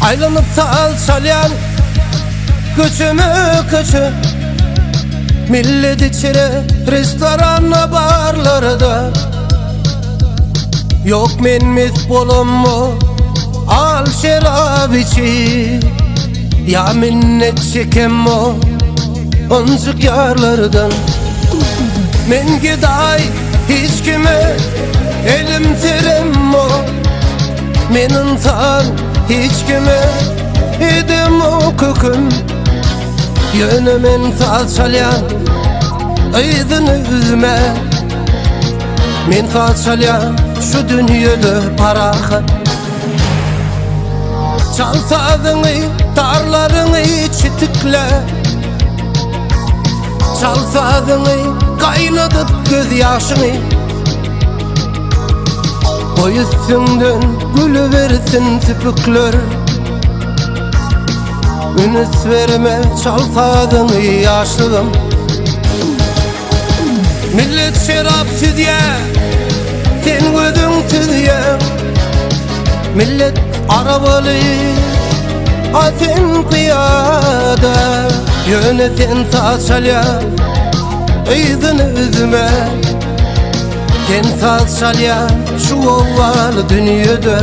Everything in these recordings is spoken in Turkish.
Aylanıp da alçalayan göçümü köçü, millet içire restoranla barlarda. Yok men mit bolum mu al şerab içi, ya minnet çekem mu oncuk yarlardan. Men giday hiç kime elim terim mu, menin tan hiç kime edim o köküm. Yönümün falçalayan aydın üzme, men falçalayan şu dünyada paraxı. Çalsadığını darlarını çitikle, çalsadığını kaynadıp göz yaşını. Boy üstünden gülü versin tüpükler, ünüs verme çalsadığını yaşlığım. Millet şerap tüdye, sen gözün tüdye. Millet arabalı, sen piyada. Yöneten taçalya, aydın üzme. Sen taçalya şu ovalı dünyada.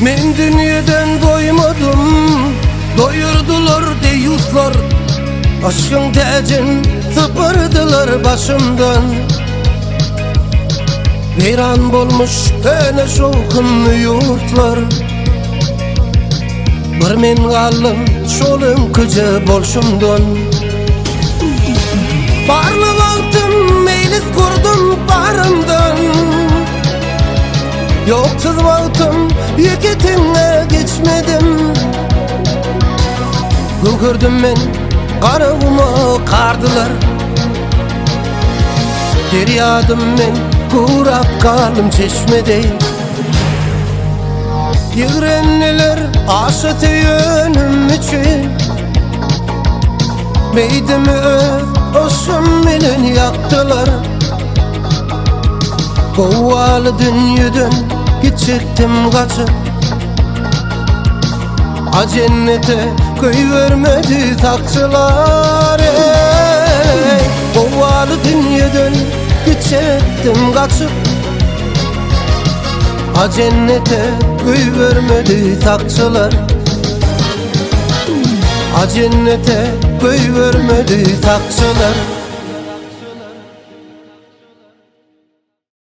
Men dünyadan doymadım, doyurdular deyuslar. Aşkın tacın sıpırdılar başımdan. Veyran bolmuş öne şokum yurtlar. Bir men kaldım şolum kıcı bolşumdan. Barlı vaktim meylis kurdum barımdan. Yoksuz vaktim yeketine geçmedim. Gördüm men karağıma kardılar. Deryadım men kurak kalım çeşmede. Yığrenliler aşıtı yönüm için, meydimi öz hoşum bilen yaktılar. Kovalı dünyadan gidecektim kaçıp, a cennete köy vermedi taksılar. Kovalı dünyadan gidecektim kaçıp, a cennete köy vermedi taksılar. A cennete köy vermedi taksılar.